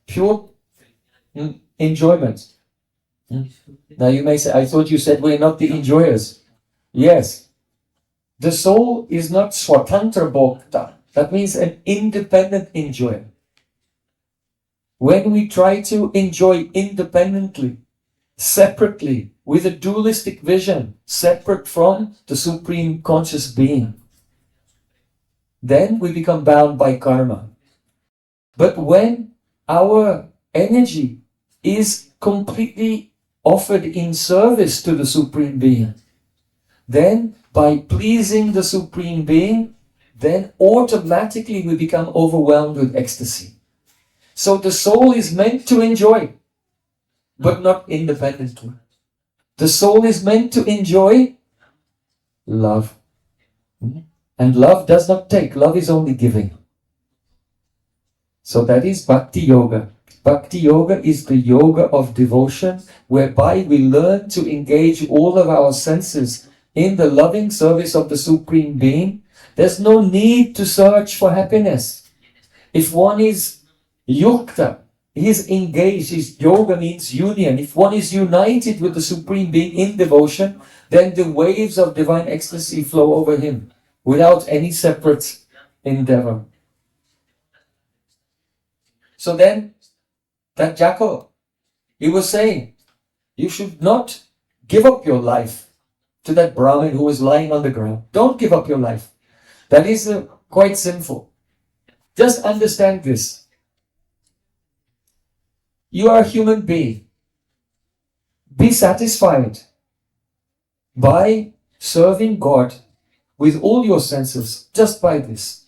pure enjoyment. Now you may say, I thought you said we're not the enjoyers. Yes. The soul is not swatantra bhokta. That means an independent enjoyer. When we try to enjoy independently, separately, with a dualistic vision, separate from the Supreme Conscious Being, then we become bound by karma. But when our energy is completely offered in service to the Supreme Being, then by pleasing the Supreme Being, then automatically we become overwhelmed with ecstasy. So the soul is meant to enjoy, but not independently. The soul is meant to enjoy love. And love does not take, love is only giving. So that is Bhakti Yoga. Bhakti Yoga is the yoga of devotion, whereby we learn to engage all of our senses in the loving service of the Supreme Being. There's no need to search for happiness. If one is yukta, he's engaged, his yoga means union. If one is united with the Supreme Being in devotion, then the waves of divine ecstasy flow over him without any separate endeavor. So then, that Jackal, he was saying, you should not give up your life to that Brahmin who is lying on the ground. Don't give up your life. That is quite sinful. Just understand this. You are a human being. Be satisfied by serving God with all your senses, just by this.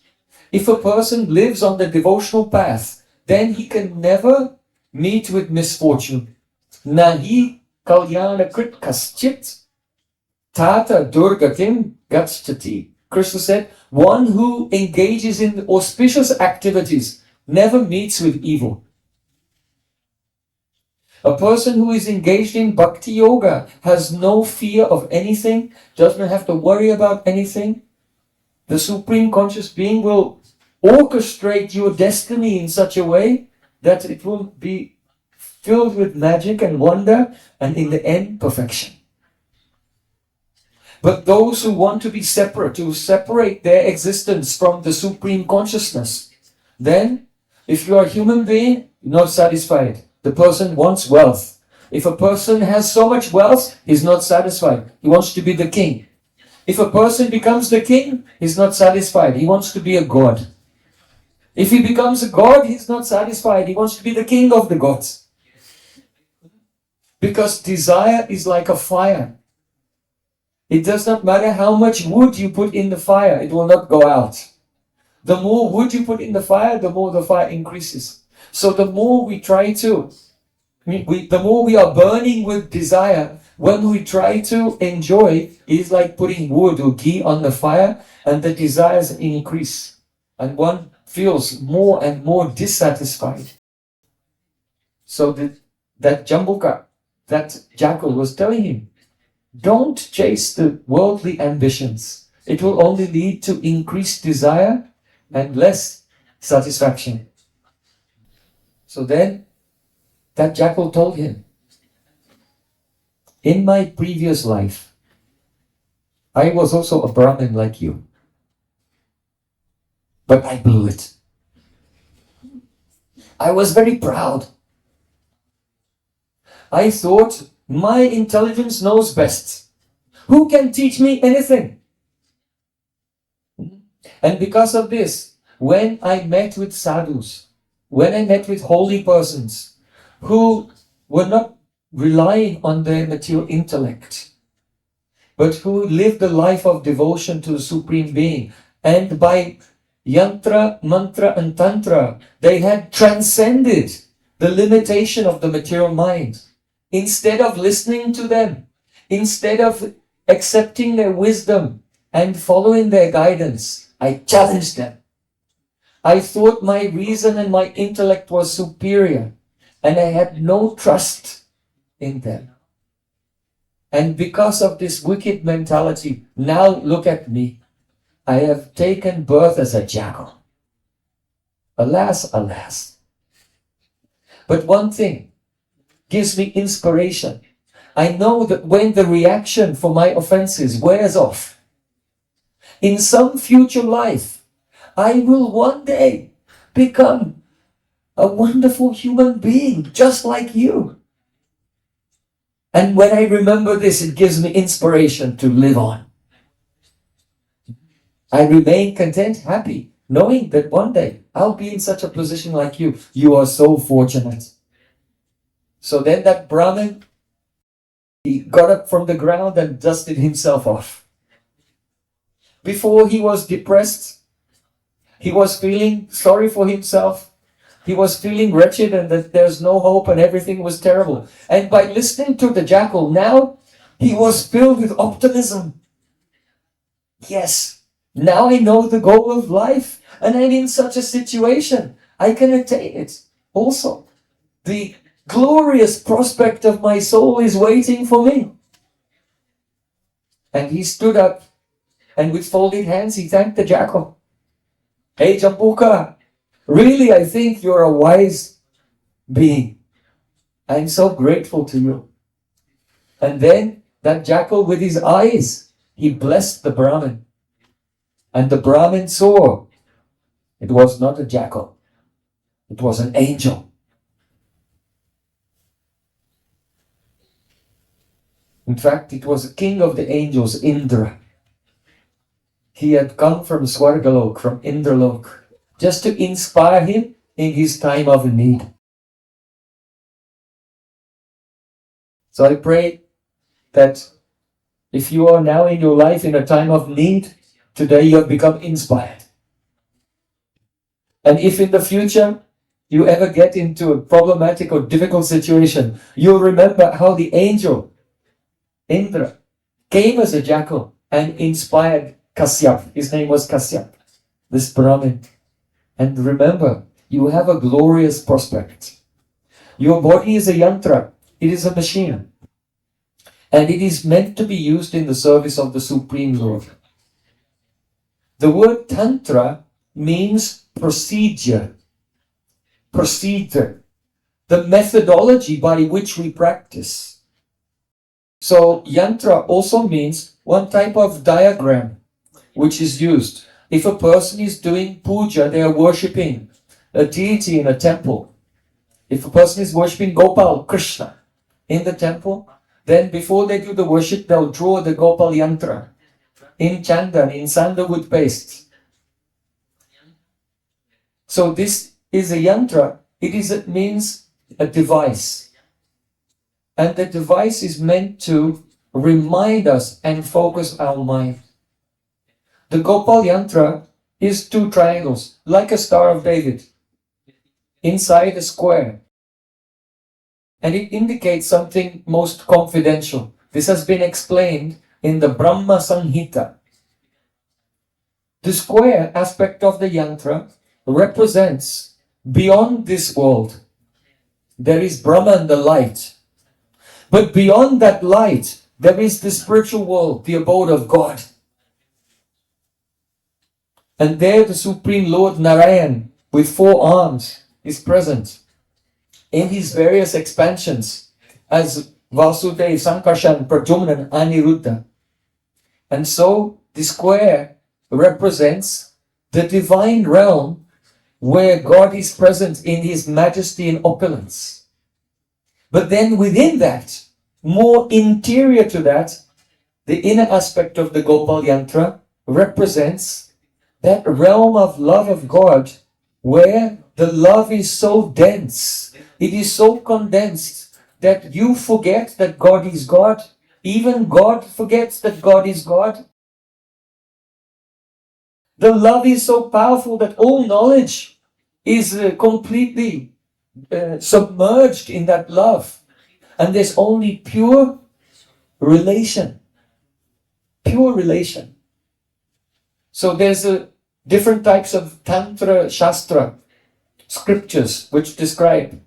If a person lives on the devotional path, then he can never meet with misfortune. Nahi kalyana krit kaschit tata durgatim gachati. Krishna said, one who engages in auspicious activities never meets with evil. A person who is engaged in bhakti yoga has no fear of anything, doesn't have to worry about anything. The Supreme Conscious Being will orchestrate your destiny in such a way that it will be filled with magic and wonder, and in the end, perfection. But those who want to be separate, to separate their existence from the Supreme Consciousness, then, if you are a human being, you're not satisfied. The person wants wealth. If a person has so much wealth, he's not satisfied. He wants to be the king. If a person becomes the king, he's not satisfied. He wants to be a god. If he becomes a god, he's not satisfied. He wants to be the king of the gods. Because desire is like a fire. It does not matter how much wood you put in the fire, it will not go out. The more wood you put in the fire, the more the fire increases. So the more we try to, the more we are burning with desire, when we try to enjoy, it's like putting wood or ghee on the fire, and the desires increase. And one feels more and more dissatisfied. So that Jambuka, that jackal was telling him, don't chase the worldly ambitions. It will only lead to increased desire and less satisfaction. So then that jackal told him, in my previous life, I was also a Brahmin like you. But I blew it. I was very proud. I thought, my intelligence knows best. Who can teach me anything? And because of this, when I met with sadhus, when I met with holy persons who were not relying on their material intellect, but who lived a life of devotion to the Supreme Being, and by Yantra, Mantra and Tantra, they had transcended the limitation of the material mind. Instead of listening to them, instead of accepting their wisdom and following their guidance, I challenged them. I thought my reason and my intellect was superior, and I had no trust in them. And because of this wicked mentality, now look at me. I have taken birth as a jackal. Alas, alas. But one thing gives me inspiration. I know that when the reaction for my offenses wears off, in some future life, I will one day become a wonderful human being just like you. And when I remember this, it gives me inspiration to live on. I remain content, happy, knowing that one day I'll be in such a position like you. You are so fortunate. So then that Brahmin, he got up from the ground and dusted himself off. Before he was depressed, he was feeling sorry for himself. He was feeling wretched and that there's no hope and everything was terrible. And by listening to the jackal, now he was filled with optimism. Yes, now I know the goal of life and I'm in such a situation. I can attain it. Also, the glorious prospect of my soul is waiting for me. And he stood up and with folded hands he thanked the jackal. Hey Jambuka, really I think you're a wise being. I'm so grateful to you. And then that jackal with his eyes, he blessed the Brahmin. And the Brahmin saw it was not a jackal. It was an angel. In fact, it was the king of the angels, Indra. He had come from Swargalok, from Indralok, just to inspire him in his time of need. So I pray that if you are now in your life in a time of need, today you have become inspired. And if in the future you ever get into a problematic or difficult situation, you'll remember how the angel Indra came as a jackal and inspired Kasyap. His name was Kasyap, this Brahmin. And remember, you have a glorious prospect. Your body is a yantra. It is a machine. And it is meant to be used in the service of the Supreme Lord. The word Tantra means procedure. Procedure. The methodology by which we practice. So Yantra also means one type of diagram which is used. If a person is doing puja, they are worshipping a deity in a temple. If a person is worshipping Gopal, Krishna, in the temple, then before they do the worship, they'll draw the Gopal Yantra in chandan, in sandalwood paste. So this is a yantra. It means a device. And the device is meant to remind us and focus our mind. The Gopal Yantra is 2 triangles, like a Star of David, inside a square. And it indicates something most confidential. This has been explained in the Brahma Samhita. The square aspect of the yantra represents beyond this world. There is Brahman, the light. But beyond that light, there is the spiritual world, the abode of God. And there the Supreme Lord Narayan, with 4 arms, is present in his various expansions as Vasudev, Sankarshan, Pradyumna, Aniruddha. And so the square represents the divine realm where God is present in his majesty and opulence. But then within that, more interior to that, the inner aspect of the Gopal Yantra represents that realm of love of God where the love is so dense, it is so condensed that you forget that God is God. Even God forgets that God is God. The love is so powerful that all knowledge is completely submerged in that love. And there's only pure relation. Pure relation. So there's different types of Tantra Shastra scriptures which describe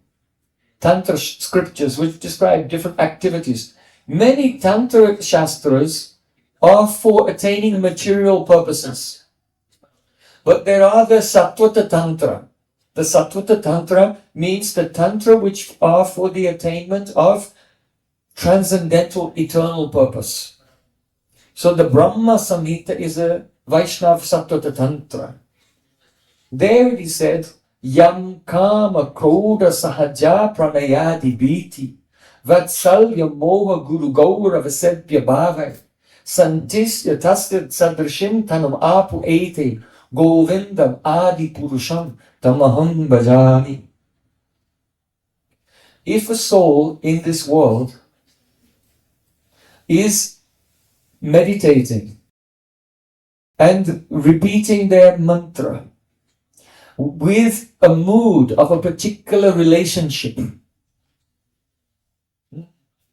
Tantra scriptures which describe different activities. Many Tantra Shastras are for attaining material purposes. But there are the Sattvata Tantra. The Sattvata Tantra means the Tantra which are for the attainment of transcendental eternal purpose. So the Brahma Samhita is a Vaishnav Sattvata Tantra. There it is said, Yam kama krodha sahaja pranayadi bhiti vatsalya moha guru gaura vasebhya bhava santisya tasya sadrishim tanam apu ete govindam adi purusham tamaham bhajami. If a soul in this world is meditating and repeating their mantra with a mood of a particular relationship,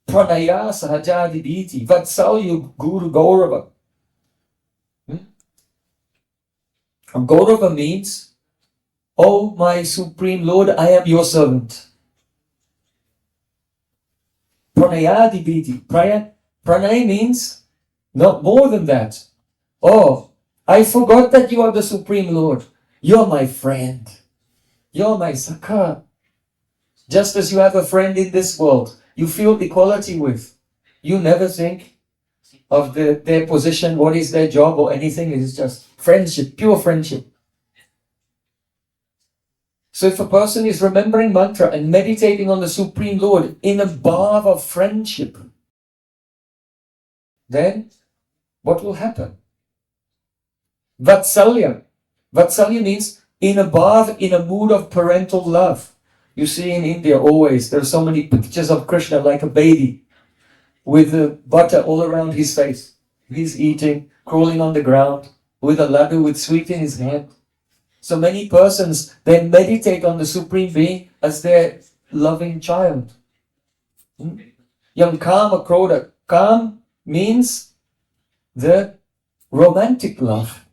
pranaya sahajadi bhiti vatsalya guru gaurava. Gaurava means, oh my Supreme Lord, I am your servant. Pranayadi bhiti. Pranay means not more than that. Oh, I forgot that you are the Supreme Lord. You're my friend. You're my Sakha. Just as you have a friend in this world, you feel equality with. You never think of their position, what is their job or anything. It is just friendship, pure friendship. So if a person is remembering mantra and meditating on the Supreme Lord in a bhav of friendship, then what will happen? Vatsalya. Vatsalya means in a bhav, in a mood of parental love. You see in India always, there are so many pictures of Krishna like a baby with the butter all around his face. He's eating, crawling on the ground with a laddu with sweet in his hand. So many persons, they meditate on the Supreme Being as their loving child. Yam kama krodha. Kam means the romantic love.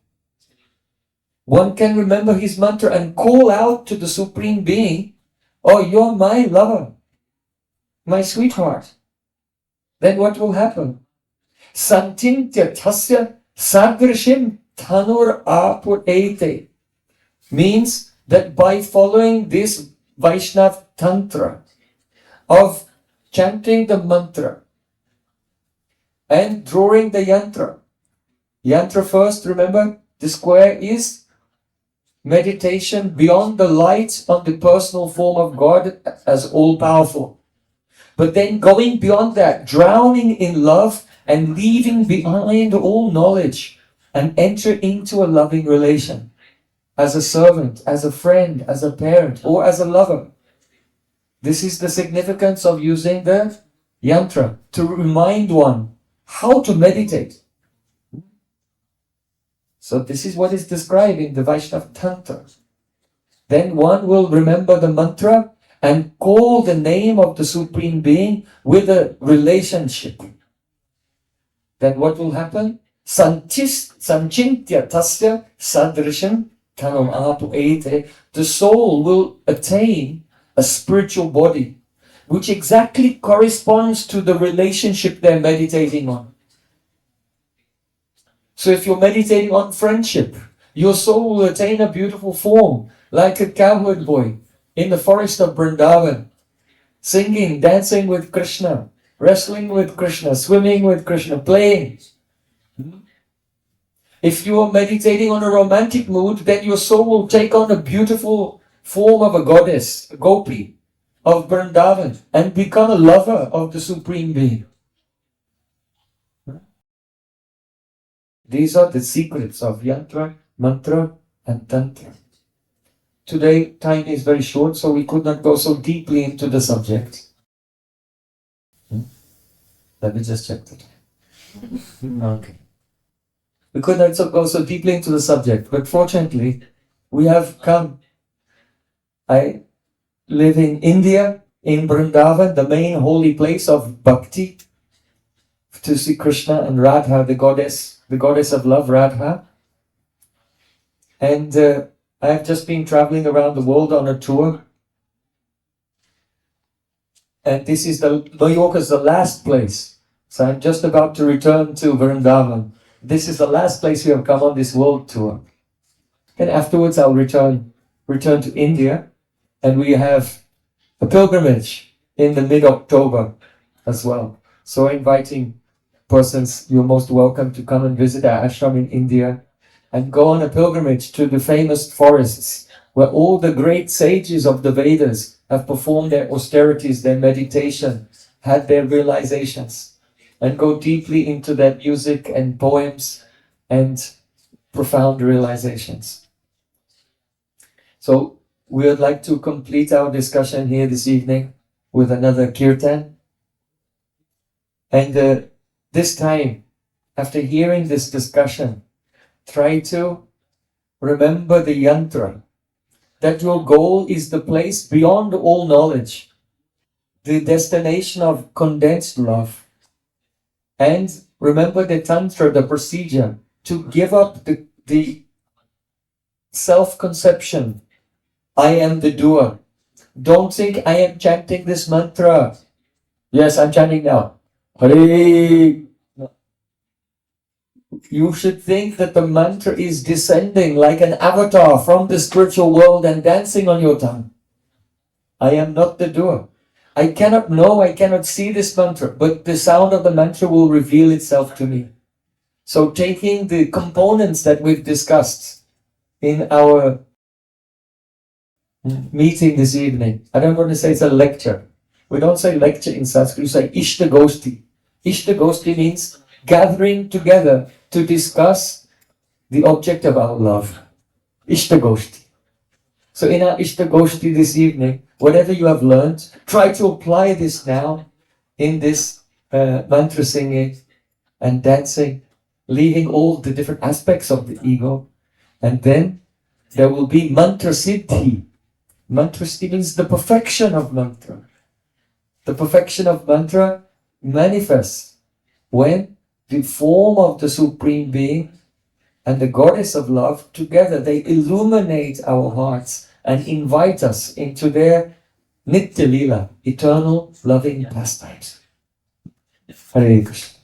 One can remember his mantra and call out to the Supreme Being, oh, you're my lover, my sweetheart. Then what will happen? Santintya tasya sadrishim tanur apur ete. Means that by following this Vaishnav Tantra of chanting the mantra and drawing the yantra. Yantra first, remember, the square is meditation beyond the light on the personal form of God as all-powerful. But then going beyond that, drowning in love and leaving behind all knowledge and enter into a loving relation as a servant, as a friend, as a parent, or as a lover. This is the significance of using the yantra to remind one how to meditate. So this is what is described in the Vaishnava Tantra. Then one will remember the mantra and call the name of the Supreme Being with a relationship. Then what will happen? Sanchintya tasya sadrisham the soul will attain a spiritual body, which exactly corresponds to the relationship they're meditating on. So if you're meditating on friendship, your soul will attain a beautiful form, like a cowherd boy in the forest of Vrindavan, singing, dancing with Krishna, wrestling with Krishna, swimming with Krishna, playing. If you are meditating on a romantic mood, then your soul will take on a beautiful form of a goddess, a gopi of Vrindavan, and become a lover of the Supreme Being. These are the secrets of Yantra, Mantra, and Tantra. Today, time is very short, so we could not go so deeply into the subject. Let me just check that. Okay. We could not go so deeply into the subject, but fortunately, we have come. I live in India, in Vrindavan, the main holy place of bhakti, to see Krishna and Radha, the goddess of love, Radha. And I have just been traveling around the world on a tour. And this is New York is the last place. So I'm just about to return to Vrindavan. This is the last place we have come on this world tour. And afterwards I'll return to India, and we have a pilgrimage in the mid-October as well. So inviting persons, you're most welcome to come and visit our ashram in India and go on a pilgrimage to the famous forests where all the great sages of the Vedas have performed their austerities, their meditation, had their realizations, and go deeply into their music and poems and profound realizations. So we would like to complete our discussion here this evening with another kirtan. And this time, after hearing this discussion, try to remember the yantra, that your goal is the place beyond all knowledge, the destination of condensed love. And remember the Tantra, the procedure, to give up the self-conception. I am the doer. Don't think I am chanting this mantra. Yes, I'm chanting now. Hare. You should think that the mantra is descending like an avatar from the spiritual world and dancing on your tongue. I am not the doer. I cannot know, I cannot see this mantra, but the sound of the mantra will reveal itself to me. So taking the components that we've discussed in our meeting this evening, I don't want to say it's a lecture. We don't say lecture in Sanskrit, we say Ishtagosti. Ishtagosti means gathering together to discuss the object of our love. Ishtagosti. So in our Ishtagosti this evening, whatever you have learned, try to apply this now in this mantra singing and dancing, leaving all the different aspects of the ego. And then there will be mantra siddhi. Mantra siddhi means the perfection of mantra. The perfection of mantra manifests when the form of the Supreme Being and the Goddess of Love together, they illuminate our hearts and invite us into their Nitya Lila, eternal loving pastimes. Hare Krishna.